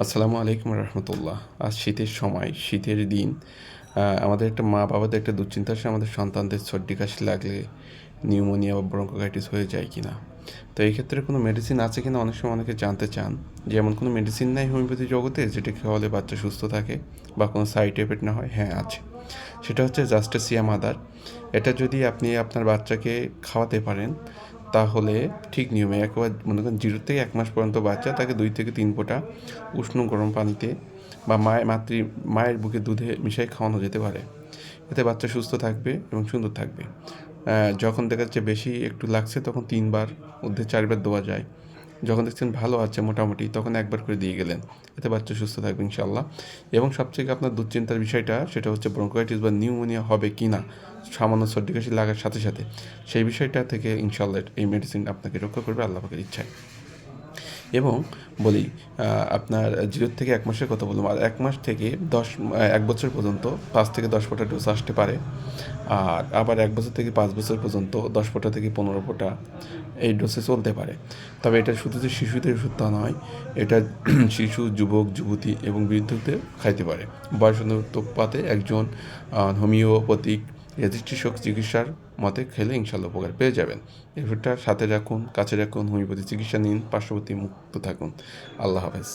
আসসালামু আলাইকুম রহমতুল্লাহ। আজ শীতের সময়, শীতের দিন। আমাদের একটা মা বাবাদের একটা দুশ্চিন্তা আসে আমাদের সন্তানদের সর্দি কাশি লাগলে নিউমোনিয়া বা ব্রঙ্কোকাইটিস হয়ে যায় কি না। তো এই ক্ষেত্রে কোনো মেডিসিন আছে কি না অনেক সময় অনেকে জানতে চান যে এমন কোনো মেডিসিন নাই হোমিওপ্যাথি জগতে যেটা খাওয়ালে বাচ্চা সুস্থ থাকে বা কোনো সাইড এফেক্ট না হয়। হ্যাঁ, আছে। সেটা হচ্ছে জাস্টেসিয়া মাদার। এটা যদি আপনি আপনার বাচ্চাকে খাওয়াতে পারেন তাহলে ঠিক নিয়মে একবার মনে করেন 0 থেকে 1 মাস পর্যন্ত বাচ্চা তাকে 2 থেকে 3 ফোঁটা উষ্ণ গরম পানিতে বা মায়ের বুকে দুধে মিশিয়ে খাওয়ানো যেতে পারে। এতে বাচ্চা সুস্থ থাকবে এবং সুন্দর থাকবে। যখন দেখা যাচ্ছে বেশি একটু লাগছে তখন 3 বার ঊর্ধ্বে 4 বার দেওয়া যায়। যখন দেখছেন ভালো আছে মোটামুটি তখন 1 বার করে দিয়ে গেলেন। এতে বাচ্চা সুস্থ থাকবে ইনশাআল্লাহ। এবং সবথেকে আপনার দুশ্চিন্তার বিষয়টা সেটা হচ্ছে ব্রঙ্কাইটিস বা নিউমোনিয়া হবে কি না সামান্য সর্দি কাশি লাগার সাথে সাথে। সেই বিষয়টা থেকে ইনশাআল্লাহ এই মেডিসিন আপনাকে রক্ষা করবে আল্লাহ পাকের ইচ্ছায়। এবং বলি আপনার 0 থেকে 1 মাসের কথা বললাম। আর 1 মাস থেকে 1 বছর পর্যন্ত 5 থেকে 10 ফোঁটা ডোজ আসতে পারে। আর আবার 1 বছর থেকে 5 বছর পর্যন্ত 10 ফোঁটা থেকে 15 ফোঁটা এই ডোজে চলতে পারে। তবে এটা শুধু যে শিশুদের ওষুধ তা নয়, এটা শিশু, যুবক, যুবতী এবং বৃদ্ধদের খাইতে পারে। বয়স অনুপাতে একজন হোমিওপ্যাথিক রেজিস্ট্রেশন চিকিৎসার মতে খেলে ইনশাআল্লাহ উপকার পেয়ে যাবেন। এই ওষুধটা সাথে রাখুন, কাছে রাখুন, হোমিওপ্যাথি চিকিৎসা নিন, পার্শ্ববর্তী মুক্ত থাকুন। আল্লাহ হাফেজ।